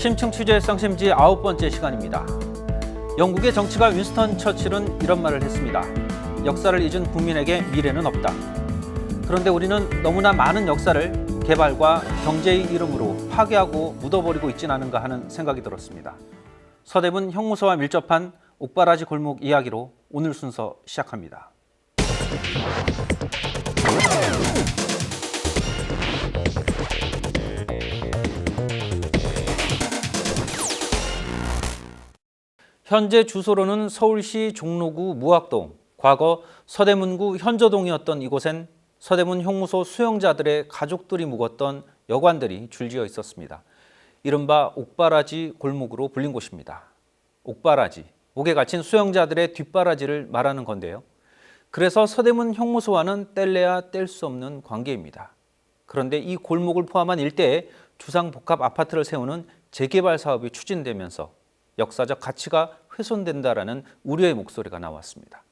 심층 취재 쌍심지 9번째 시간입니다. 영국의 정치가 윈스턴 처칠은 이런 말을 했습니다. 역사를 잊은 국민에게 미래는 없다. 그런데 우리는 너무나 많은 역사를 개발과 경제의 이름으로 파괴하고 묻어버리고 있진 않은가 하는 생각이 들었습니다. 서대문 형무소와 밀접한 옥바라지 골목 이야기로 오늘 순서 시작합니다. 현재 주소로는 서울시 종로구 무학동, 과거 서대문구 현저동이었던 이곳엔 서대문 형무소 수용자들의 가족들이 묵었던 여관들이 줄지어 있었습니다. 이른바 옥바라지 골목으로 불린 곳입니다. 옥바라지, 옥에 갇힌 수용자들의 뒷바라지를 말하는 건데요. 그래서 서대문 형무소와는 뗄래야 뗄 수 없는 관계입니다. 그런데 이 골목을 포함한 일대에 주상복합 아파트를 세우는 재개발 사업이 추진되면서 역사적 가치가 훼손된다라는 우려의 목소리가 나왔습니다.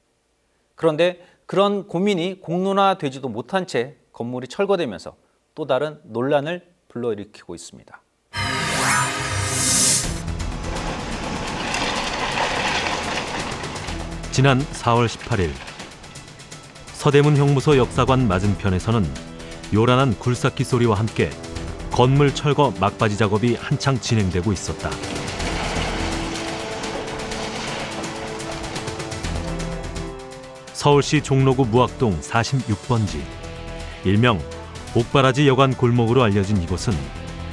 그런데 그런 고민이 공론화되지도 못한 채 건물이 철거되면서 또 다른 논란을 불러일으키고 있습니다. 지난 4월 18일 서대문 형무소 역사관 맞은편에서는 요란한 굴삭기 소리와 함께 건물 철거 막바지 작업이 한창 진행되고 있었다. 서울시 종로구 무학동 46번지, 일명 옥바라지 여관 골목으로 알려진 이곳은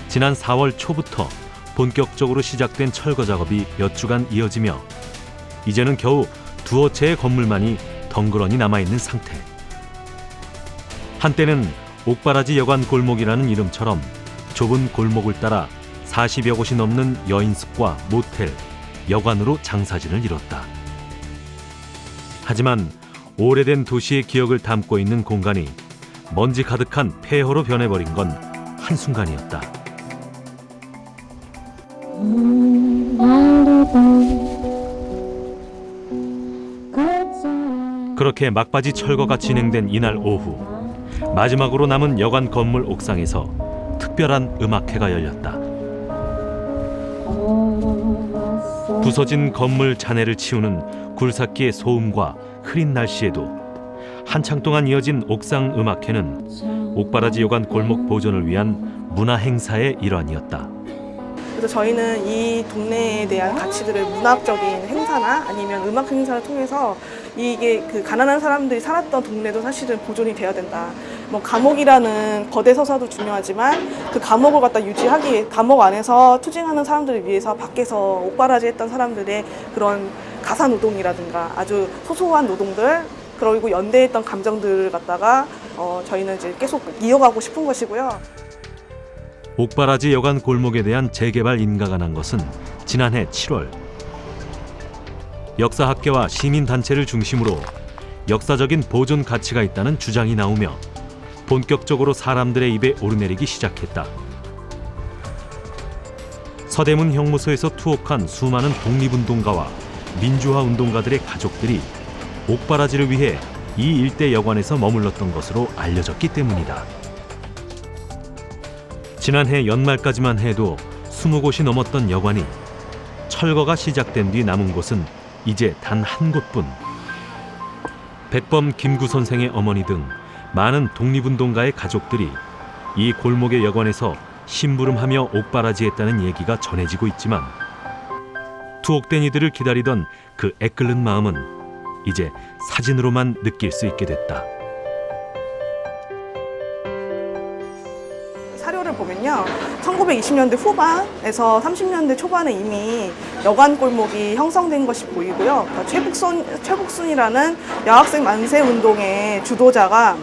지난 4월 초부터 본격적으로 시작된 철거 작업이 몇 주간 이어지며 이제는 겨우 두어 채의 건물만이 덩그러니 남아있는 상태. 한때는 옥바라지 여관 골목이라는 이름처럼 좁은 골목을 따라 40여 곳이 넘는 여인숙과 모텔, 여관으로 장사진을 이뤘다. 하지만 오래된 도시의 기억을 담고 있는 공간이 먼지 가득한 폐허로 변해버린 건 한순간이었다. 그렇게 막바지 철거가 진행된 이날 오후, 마지막으로 남은 여관 건물 옥상에서 특별한 음악회가 열렸다. 부서진 건물 잔해를 치우는 굴삭기의 소음과 흐린 날씨에도 한창 동안 이어진 옥상 음악회는 옥바라지 여관 골목 보존을 위한 문화 행사의 일환이었다. 그래서 저희는 이 동네에 대한 가치들을 문학적인 행사나 아니면 음악 행사를 통해서 이게 그 가난한 사람들이 살았던 동네도 사실은 보존이 돼야 된다. 뭐 감옥이라는 거대 서사도 중요하지만 그 감옥을 갖다 유지하기 위해 감옥 안에서 투쟁하는 사람들을 위해서 밖에서 옥바라지 했던 사람들의 그런 가사 노동이라든가 아주 소소한 노동들, 그리고 연대했던 감정들을 갖다가 저희는 이제 계속 이어가고 싶은 것이고요. 옥바라지 여관 골목에 대한 재개발 인가가 난 것은 지난해 7월. 역사학계와 시민단체를 중심으로 역사적인 보존 가치가 있다는 주장이 나오며 본격적으로 사람들의 입에 오르내리기 시작했다. 서대문 형무소에서 투옥한 수많은 독립운동가와 민주화 운동가들의 가족들이 옥바라지를 위해 이 일대 여관에서 머물렀던 것으로 알려졌기 때문이다. 지난해 연말까지만 해도 20곳이 넘었던 여관이 철거가 시작된 뒤 남은 곳은 이제 단 한 곳뿐. 백범 김구 선생의 어머니 등 많은 독립운동가의 가족들이 이 골목의 여관에서 심부름하며 옥바라지했다는 얘기가 전해지고 있지만 투옥된 이들을 기다리던 그 애끓는 마음은 이제 사진으로만 느낄 수 있게 됐다. 사료를 보면요, 1920년대 후반에서 30년대 초반에 이미 여관 골목이 형성된 것이 보이고요. 그러니까 최북순이라는 여학생 만세 운동의 주도자가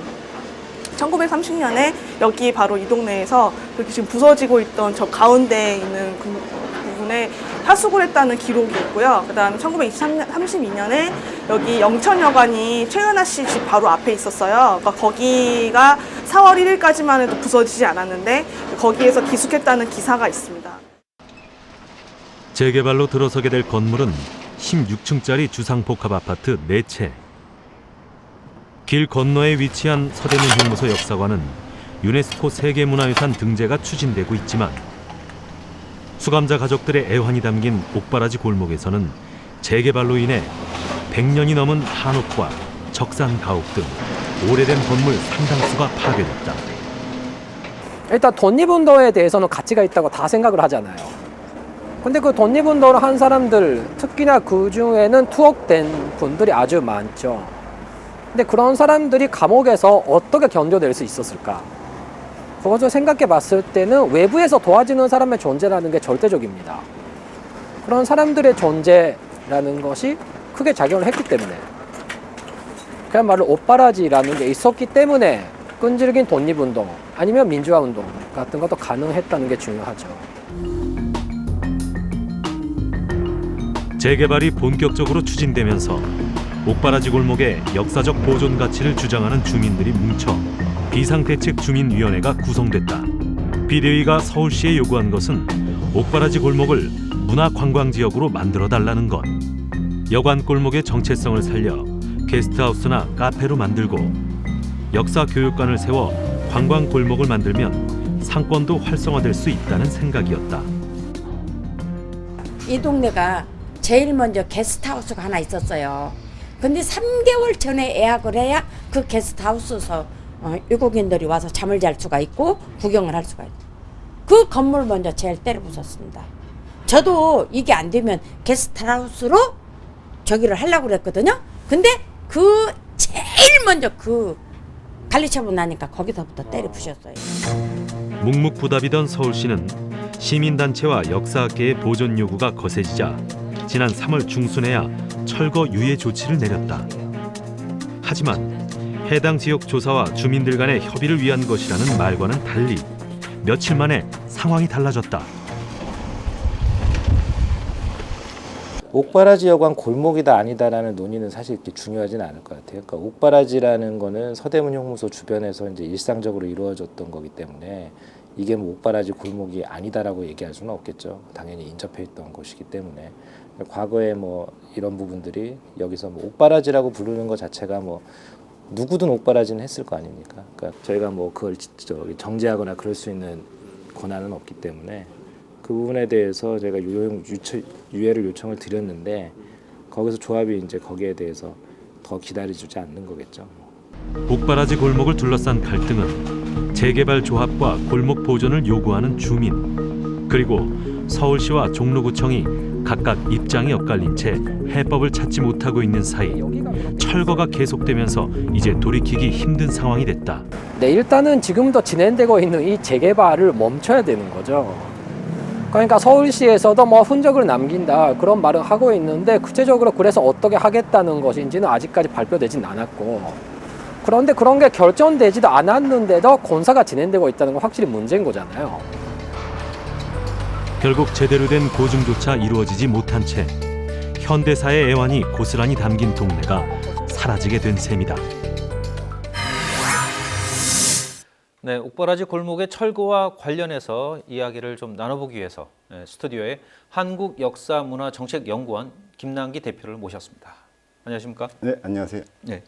1930년에 여기 바로 이 동네에서 그렇게 지금 부서지고 있던 저 가운데에 있는 그 부분에 하숙을 했다는 기록이 있고요. 그다음에 1932년에 여기 영천여관이 최은하 씨 집 바로 앞에 있었어요. 그러니까 거기가 4월 1일까지만 해도 부서지지 않았는데 거기에서 기숙했다는 기사가 있습니다. 재개발로 들어서게 될 건물은 16층짜리 주상복합 아파트 4채. 길 건너에 위치한 서대문 형무소 역사관은 유네스코 세계문화유산 등재가 추진되고 있지만 수감자 가족들의 애환이 담긴 옥바라지 골목에서는 재개발로 인해 100년이 넘은 한옥과 적산 가옥 등 오래된 건물 상당수가 파괴됐다. 일단 독립운동에 대해서는 가치가 있다고 다 생각을 하잖아요. 근데 그 독립운동을 한 사람들, 특히나 그 중에는 투옥된 분들이 아주 많죠. 근데 그런 사람들이 감옥에서 어떻게 견뎌낼 수 있었을까? 그것을 생각해 봤을 때는 외부에서 도와주는 사람의 존재라는 게 절대적입니다. 그런 사람들의 존재라는 것이 크게 작용을 했기 때문에, 그야말로 옥바라지라는 게 있었기 때문에 끈질긴 독립운동 아니면 민주화운동 같은 것도 가능했다는 게 중요하죠. 재개발이 본격적으로 추진되면서 옥바라지 골목의 역사적 보존 가치를 주장하는 주민들이 뭉쳐 비상대책주민위원회가 구성됐다. 비대위가 서울시에 요구한 것은 옥바라지 골목을 문화관광지역으로 만들어달라는 것. 여관 골목의 정체성을 살려 게스트하우스나 카페로 만들고 역사교육관을 세워 관광 골목을 만들면 상권도 활성화될 수 있다는 생각이었다. 이 동네가 제일 먼저 게스트하우스가 하나 있었어요. 근데 3개월 전에 예약을 해야 그 게스트하우스에서 외국인들이 와서 잠을 잘 수가 있고 구경을 할 수가 있고, 그 건물 먼저 제일 때려 부쉈습니다. 저도 이게 안 되면 게스트하우스로 저기를 하려고 그랬거든요. 근데 그 제일 먼저 그 관리처분 나니까 거기서부터 때려 부셨어요. 묵묵부답이던 서울시는 시민단체와 역사학계의 보존 요구가 거세지자 지난 3월 중순에야 철거 유예 조치를 내렸다. 하지만 해당 지역 조사와 주민들 간의 협의를 위한 것이라는 말과는 달리 며칠 만에 상황이 달라졌다. 옥바라지 여관 골목이다 아니다라는 논의는 사실 이렇게 중요하진 않을 것 같아요. 그러니까 옥바라지라는 거는 서대문 형무소 주변에서 이제 일상적으로 이루어졌던 거기 때문에 이게 뭐 옥바라지 골목이 아니다라고 얘기할 수는 없겠죠. 당연히 인접해 있던 곳이기 때문에 과거에 뭐 이런 부분들이 여기서 뭐 옥바라지라고 부르는 것 자체가 뭐 누구든 옥바라지는 했을 거 아닙니까? 그러니까 저희가 뭐 그걸 정지하거나 그럴 수 있는 권한은 없기 때문에 그 부분에 대해서 제가 유예를 요청을 드렸는데 거기서 조합이 이제 거기에 대해서 더 기다려주지 않는 거겠죠. 옥바라지 골목을 둘러싼 갈등은 재개발 조합과 골목 보존을 요구하는 주민, 그리고 서울시와 종로구청이 각각 입장이 엇갈린 채 해법을 찾지 못하고 있는 사이 철거가 계속되면서 이제 돌이키기 힘든 상황이 됐다. 네, 일단은 지금도 진행되고 있는 이 재개발을 멈춰야 되는 거죠. 그러니까 서울시에서도 뭐 흔적을 남긴다 그런 말을 하고 있는데 구체적으로 그래서 어떻게 하겠다는 것인지는 아직까지 발표되진 않았고, 그런데 그런 게 결정되지도 않았는데도 공사가 진행되고 있다는 건 확실히 문제인 거잖아요. 결국 제대로 된 고증조차 이루어지지 못한 채 현대사의 애환이 고스란히 담긴 동네가 사라지게 된 셈이다. 네, 옥바라지 골목의 철거와 관련해서 이야기를 좀 나눠보기 위해서 스튜디오에 한국역사문화정책연구원 김남기 대표를 모셨습니다. 안녕하십니까? 네, 안녕하세요. 네,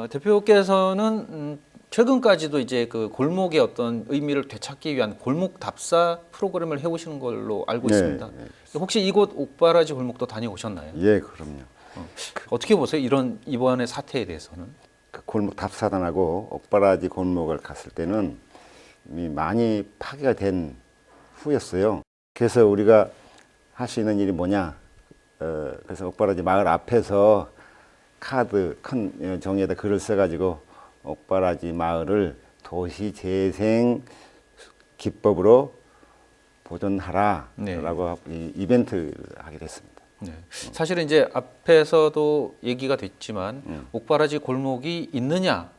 대표께서는 최근까지도 이제 그 골목의 어떤 의미를 되찾기 위한 골목 답사 프로그램을 해오시는 걸로 알고 있습니다. 네. 혹시 이곳 옥바라지 골목도 다녀오셨나요? 예, 그럼요. 어떻게 보세요? 이런 이번의 사태에 대해서는? 그 골목 답사단하고 옥바라지 골목을 갔을 때는 이미 많이 파괴가 된 후였어요. 그래서 우리가 할 수 있는 일이 뭐냐? 그래서 옥바라지 마을 앞에서 카드 큰 종이에다 글을 써가지고 옥바라지 마을을 도시 재생 기법으로 보존하라라고 네. 이 이벤트를 하게 됐습니다. 네. 사실은 이제 앞에서도 얘기가 됐지만 옥바라지 골목이 있느냐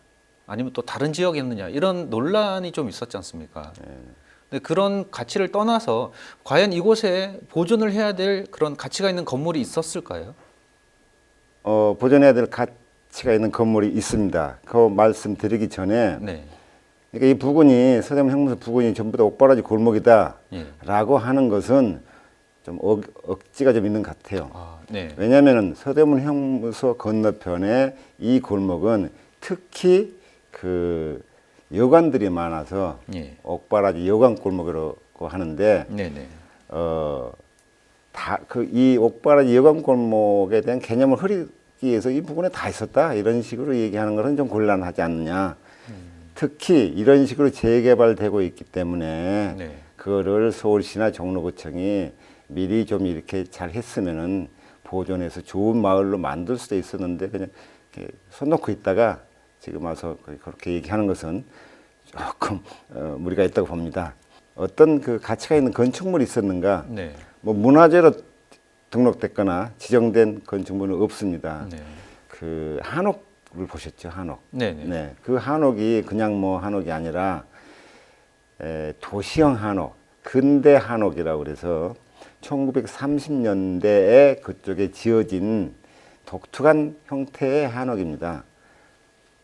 아니면 또 다른 지역에 있느냐 이런 논란이 좀 있었지 않습니까? 근데 그런 가치를 떠나서 과연 이곳에 보존을 해야 될 그런 가치가 있는 건물이 있었을까요? 보존해야 될 가치가 있는 건물이 있습니다. 그 말씀드리기 전에 네. 그러니까 이 부근이 서대문 형무소 부근이 전부 다 옥바라지 골목이다라고 하는 것은 좀 억지가 좀 있는 것 같아요. 네. 왜냐하면 서대문 형무소 건너편에 이 골목은 특히 그 여관들이 많아서 예. 옥바라지 여관 골목이라고 하는데 네네. 이 옥바라지 여관 골목에 대한 개념을 흐리기 위해서 이 부분에 다 있었다 이런 식으로 얘기하는 것은 좀 곤란하지 않느냐. 특히 이런 식으로 재개발되고 있기 때문에 네. 그거를 서울시나 종로구청이 미리 좀 이렇게 잘 했으면은 보존해서 좋은 마을로 만들 수도 있었는데 그냥 이렇게 손 놓고 있다가 지금 와서 그렇게 얘기하는 것은 조금 무리가 있다고 봅니다. 어떤 그 가치가 있는 건축물이 있었는가? 네. 뭐 문화재로 등록됐거나 지정된 건축물은 없습니다. 네. 그 한옥을 보셨죠? 한옥. 네네. 네. 그 한옥이 그냥 뭐 한옥이 아니라 도시형 한옥, 근대 한옥이라고 그래서 1930년대에 그쪽에 지어진 독특한 형태의 한옥입니다.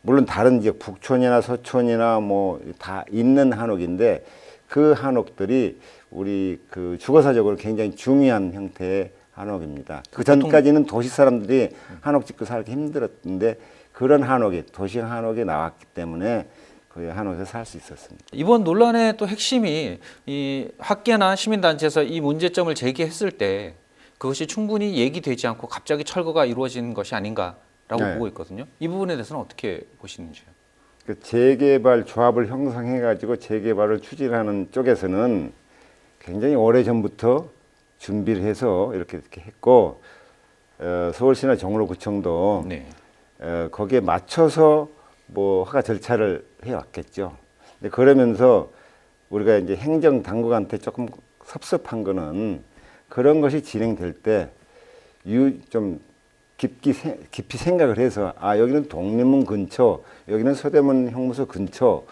물론 다른 지역 북촌이나 서촌이나 뭐 다 있는 한옥인데 그 한옥들이 우리 그 주거사적으로 굉장히 중요한 형태의 한옥입니다. 그 전까지는 도시 사람들이 한옥 짓고 살기 힘들었는데 그런 한옥이 도시형 한옥이 나왔기 때문에 그 한옥에서 살 수 있었습니다. 이번 논란의 또 핵심이 이 학계나 시민단체에서 이 문제점을 제기했을 때 그것이 충분히 얘기되지 않고 갑자기 철거가 이루어진 것이 아닌가라고 네. 보고 있거든요. 이 부분에 대해서는 어떻게 보시는지요? 그 재개발 조합을 형성해가지고 재개발을 추진하는 쪽에서는 굉장히 오래전부터 준비를 해서 이렇게 했고 서울시나 종로구청도 네. 거기에 맞춰서 뭐 허가 절차를 해왔겠죠. 근데 그러면서 우리가 이제 행정 당국한테 조금 섭섭한 거는 그런 것이 진행될 때 좀 깊이 생각을 해서 여기는 독립문 근처, 여기는 서대문 형무소 근처,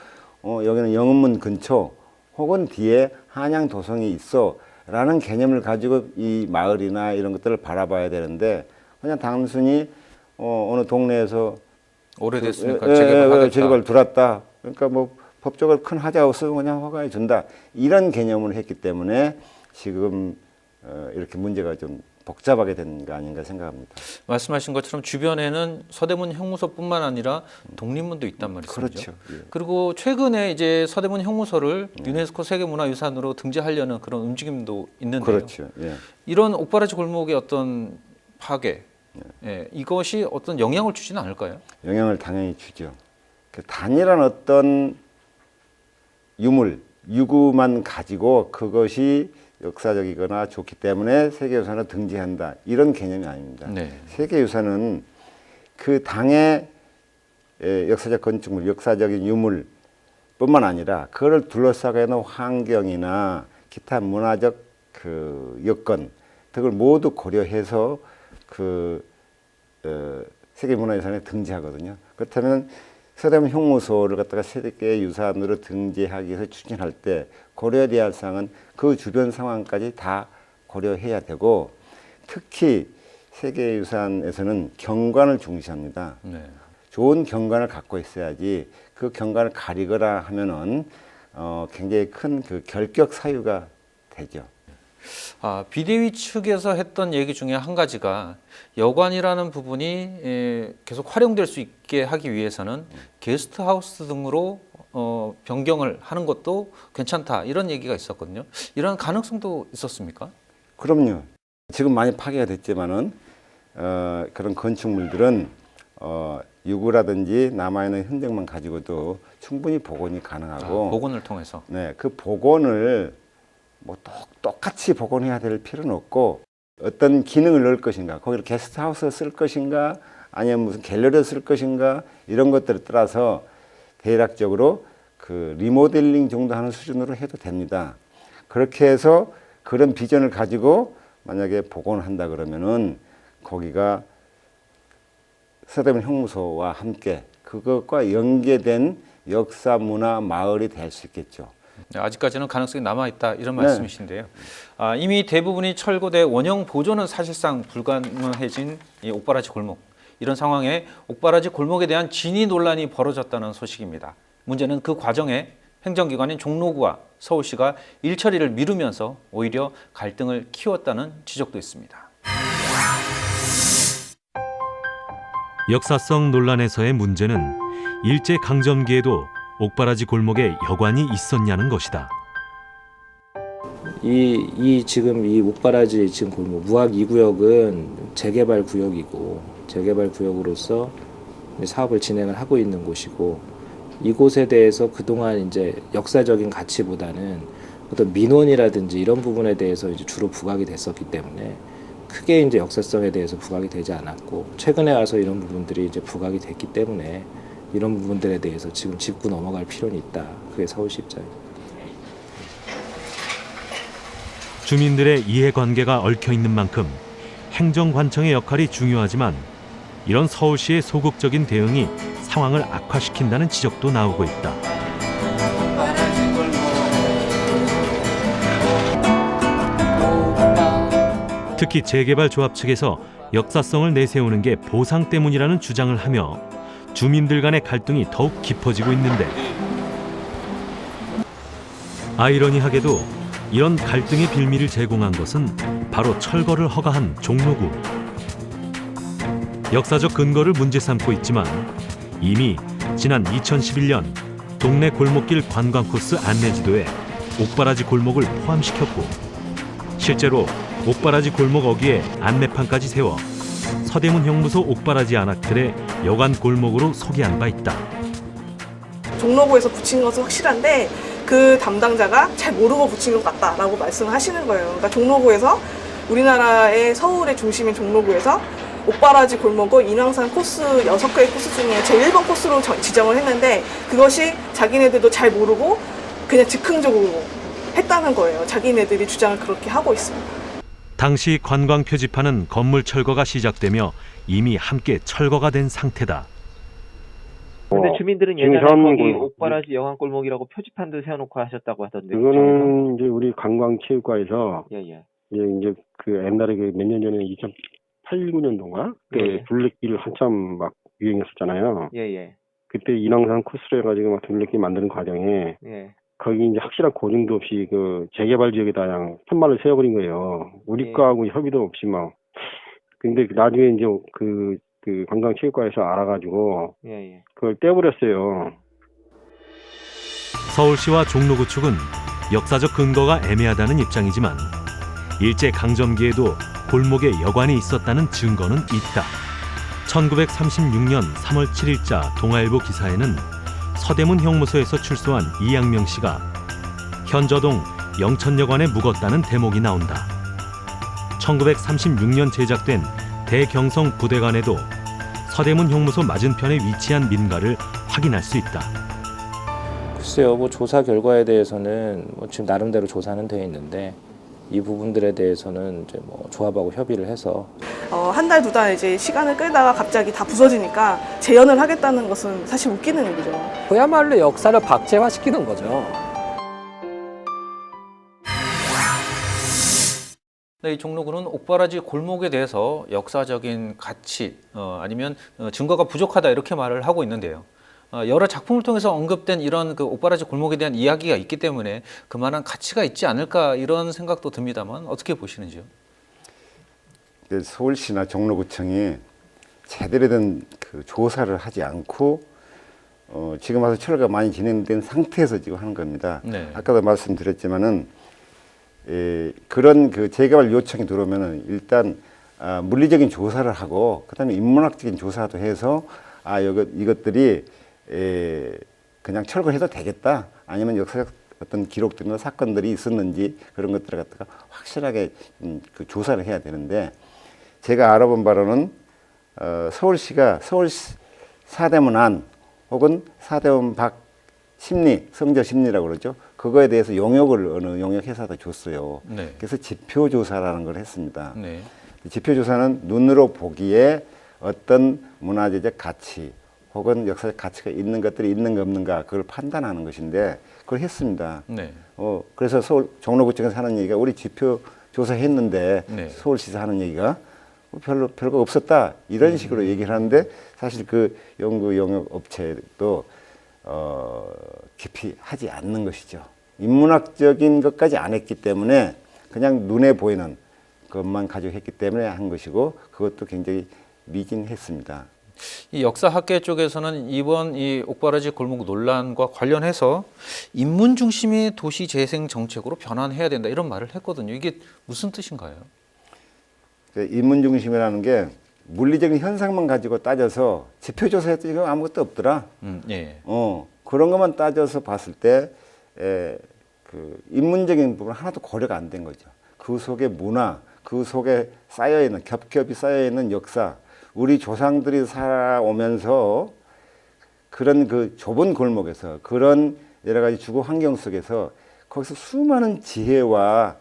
여기는 영흥문 근처, 혹은 뒤에 한양 도성이 있어라는 개념을 가지고 이 마을이나 이런 것들을 바라봐야 되는데 그냥 단순히 어느 동네에서 오래됐으니까 재개발하겠다. 재개발 들어왔다. 그러니까 뭐 법적으로 큰 하자 없으면 그냥 허가해 준다. 이런 개념을 했기 때문에 지금 이렇게 문제가 좀 복잡하게 된 거 아닌가 생각합니다. 말씀하신 것처럼 주변에는 서대문 형무소뿐만 아니라 독립문도 있단 말이죠. 그렇죠. 예. 그리고 최근에 이제 서대문 형무소를 유네스코 세계문화유산으로 등재하려는 그런 움직임도 있는데요. 그렇죠. 예. 이런 옥바라지 골목의 어떤 파괴, 이것이 어떤 영향을 주지는 않을까요? 영향을 당연히 주죠. 그 단일한 어떤 유구만 가지고 그것이 역사적이거나 좋기 때문에 세계유산을 등재한다. 이런 개념이 아닙니다. 네. 세계유산은 그 당의 역사적 건축물, 역사적인 유물뿐만 아니라 그걸 둘러싸고 있는 환경이나 기타 문화적 그 여건 등을 모두 고려해서 그 세계문화유산에 등재하거든요. 그렇다면 서대문 형무소를 갖다가 세계유산으로 등재하기 위해서 추진할 때 고려해야 할 사항은 그 주변 상황까지 다 고려해야 되고 특히 세계유산에서는 경관을 중시합니다. 네. 좋은 경관을 갖고 있어야지 그 경관을 가리거나 하면은 굉장히 큰 그 결격 사유가 되죠. 비대위 측에서 했던 얘기 중에 한 가지가 여관이라는 부분이 계속 활용될 수 있게 하기 위해서는 게스트하우스 등으로 변경을 하는 것도 괜찮다 이런 얘기가 있었거든요. 이런 가능성도 있었습니까? 그럼요. 지금 많이 파괴가 됐지만은 그런 건축물들은 유구라든지 남아있는 흔적만 가지고도 충분히 복원이 가능하고 복원을 통해서. 네, 그 복원을 뭐 똑같이 복원해야 될 필요는 없고 어떤 기능을 넣을 것인가, 거기를 게스트하우스를 쓸 것인가, 아니면 무슨 갤러리를 쓸 것인가 이런 것들에 따라서 대략적으로 그 리모델링 정도 하는 수준으로 해도 됩니다. 그렇게 해서 그런 비전을 가지고 만약에 복원을 한다 그러면은 거기가 서대문 형무소와 함께 그것과 연계된 역사 문화 마을이 될 수 있겠죠. 아직까지는 가능성이 남아있다 이런 말씀이신데요. 이미 대부분이 철거돼 원형 보존은 사실상 불가능해진 이 옥바라지 골목. 이런 상황에 옥바라지 골목에 대한 진위 논란이 벌어졌다는 소식입니다. 문제는 그 과정에 행정기관인 종로구와 서울시가 일처리를 미루면서 오히려 갈등을 키웠다는 지적도 있습니다. 역사성 논란에서의 문제는 일제강점기에도 옥바라지 골목에 여관이 있었냐는 것이다. 이 지금 이 옥바라지 지금 골목 무학 2구역은 재개발 구역이고 재개발 구역으로서 사업을 진행을 하고 있는 곳이고 이곳에 대해서 그동안 이제 역사적인 가치보다는 어떤 민원이라든지 이런 부분에 대해서 이제 주로 부각이 됐었기 때문에 크게 이제 역사성에 대해서 부각이 되지 않았고 최근에 와서 이런 부분들이 이제 부각이 됐기 때문에 이런 부분들에 대해서 지금 짚고 넘어갈 필요는 있다. 그게 서울시 입장입니다. 주민들의 이해관계가 얽혀 있는 만큼 행정관청의 역할이 중요하지만 이런 서울시의 소극적인 대응이 상황을 악화시킨다는 지적도 나오고 있다. 특히 재개발 조합 측에서 역사성을 내세우는 게 보상 때문이라는 주장을 하며 주민들 간의 갈등이 더욱 깊어지고 있는데 아이러니하게도 이런 갈등의 빌미를 제공한 것은 바로 철거를 허가한 종로구. 역사적 근거를 문제 삼고 있지만 이미 지난 2011년 동네 골목길 관광 코스 안내지도에 옥바라지 골목을 포함시켰고 실제로 옥바라지 골목 어귀에 안내판까지 세워 서대문 형무소 옥바라지 안악들의 여관 골목으로 소개한 바 있다. 종로구에서 붙인 것은 확실한데 그 담당자가 잘 모르고 붙인 것 같다라고 말씀을 하시는 거예요. 그러니까 종로구에서 우리나라의 서울의 중심인 종로구에서 옥바라지 골목을 인왕산 코스 6개의 코스 중에 제 1번 코스로 지정을 했는데 그것이 자기네들도 잘 모르고 그냥 즉흥적으로 했다는 거예요. 자기네들이 주장을 그렇게 하고 있습니다. 당시 관광 표지판은 건물 철거가 시작되며 이미 함께 철거가 된 상태다. 근데 주민들은 예전에 중선 거기 골목. 옥바라지 여관골목이라고 표지판도 세워놓고 하셨다고 하던데. 그거는 이제 우리 관광체육과에서 예예. 이제 그 옛날에 몇 년 전에 2008, 9년도인가 그때 예. 둘레길 한참 막 유행했었잖아요. 예예. 그때 인왕산 코스로 해가지고 막 둘레길 만드는 과정에 예. 거기 이제 확실한 고증도 없이 그 재개발 지역에다 그냥 편말을 세워버린 거예요. 우리 거하고 협의도 없이 막. 근데 나중에 이제 그 관광체육과에서 알아가지고 예예. 그걸 떼버렸어요. 서울시와 종로구 측은 역사적 근거가 애매하다는 입장이지만 일제 강점기에도 골목에 여관이 있었다는 증거는 있다. 1936년 3월 7일자 동아일보 기사에는 서대문 형무소에서 출소한 이양명 씨가 현저동 영천여관에 묵었다는 대목이 나온다. 1936년 제작된 대경성 부대관에도 서대문 형무소 맞은편에 위치한 민가를 확인할 수 있다. 글쎄요, 뭐 조사 결과에 대해서는 뭐 지금 나름대로 조사는 돼 있는데 이 부분들에 대해서는 이제 뭐 조합하고 협의를 해서 한 달, 2달 이제 시간을 끌다가 갑자기 다 부서지니까 재현을 하겠다는 것은 사실 웃기는 얘기죠. 그야말로 역사를 박제화시키는 거죠. 네, 이 종로구는 옥바라지 골목에 대해서 역사적인 가치 아니면 증거가 부족하다 이렇게 말을 하고 있는데요. 여러 작품을 통해서 언급된 이런 그 옥바라지 골목에 대한 이야기가 있기 때문에 그만한 가치가 있지 않을까 이런 생각도 듭니다만 어떻게 보시는지요? 서울시나 종로구청이 제대로 된 그 조사를 하지 않고 지금 와서 철거가 많이 진행된 상태에서 지금 하는 겁니다. 네. 아까도 말씀드렸지만은 그런 그 재개발 요청이 들어오면은 일단 물리적인 조사를 하고 그다음에 인문학적인 조사도 해서 이것들이 그냥 철거해도 되겠다 아니면 역사적 어떤 기록들이나 사건들이 있었는지 그런 것들을 갖다가 확실하게 그 조사를 해야 되는데 제가 알아본 바로는 서울시가 서울 사대문 안 혹은 사대문 밖 심리, 성저 심리라고 그러죠. 그거에 대해서 용역을 어느 용역 회사도 줬어요. 네. 그래서 지표 조사라는 걸 했습니다. 네. 지표 조사는 눈으로 보기에 어떤 문화재적 가치 혹은 역사적 가치가 있는 것들이 있는가 없는가 그걸 판단하는 것인데 그걸 했습니다. 네. 그래서 서울 종로구청에서 하는 얘기가 우리 지표 조사했는데 네. 서울시에서 하는 얘기가 별거 없었다 이런 식으로 얘기를 하는데 사실 그 연구 용역 업체도 깊이 하지 않는 것이죠. 인문학적인 것까지 안 했기 때문에 그냥 눈에 보이는 것만 가지고 했기 때문에 한 것이고 그것도 굉장히 미진했습니다. 이 역사학계 쪽에서는 이번 이 옥바라지 골목 논란과 관련해서 인문 중심의 도시 재생 정책으로 변환해야 된다 이런 말을 했거든요. 이게 무슨 뜻인가요? 인문 중심이라는 게 물리적인 현상만 가지고 따져서 지표 조사했더니 이거 아무것도 없더라. 예. 그런 것만 따져서 봤을 때 그 인문적인 부분 하나도 고려가 안 된 거죠. 그 속에 문화, 그 속에 쌓여 있는 겹겹이 쌓여 있는 역사, 우리 조상들이 살아오면서 그런 그 좁은 골목에서 그런 여러 가지 주거 환경 속에서 거기서 수많은 지혜와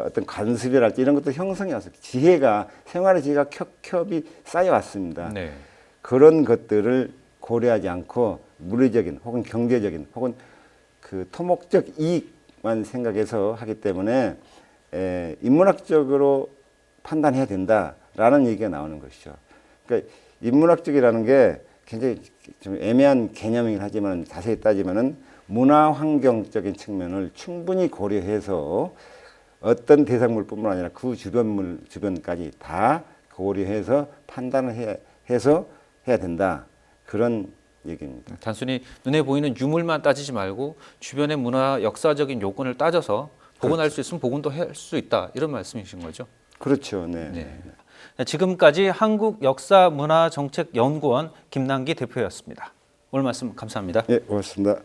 어떤 관습이랄지 이런 것도 형성이 왔어요. 지혜가 생활의 지혜가 겹겹이 쌓여 왔습니다. 네. 그런 것들을 고려하지 않고 물리적인 혹은 경제적인 혹은 그 토목적 이익만 생각해서 하기 때문에 인문학적으로 판단해야 된다라는 얘기가 나오는 것이죠. 그러니까 인문학적이라는 게 굉장히 좀 애매한 개념이긴 하지만 자세히 따지면은 문화 환경적인 측면을 충분히 고려해서 어떤 대상물뿐만 아니라 그 주변까지 다 고려해서 판단을 해야 된다. 그런 얘기입니다. 단순히 눈에 보이는 유물만 따지지 말고 주변의 문화 역사적인 요건을 따져서 복원할 수 있으면 복원도 할 수 있다 이런 말씀이신 거죠? 그렇죠. 네. 네. 지금까지 한국역사문화정책연구원 김남기 대표였습니다. 오늘 말씀 감사합니다. 네, 고맙습니다.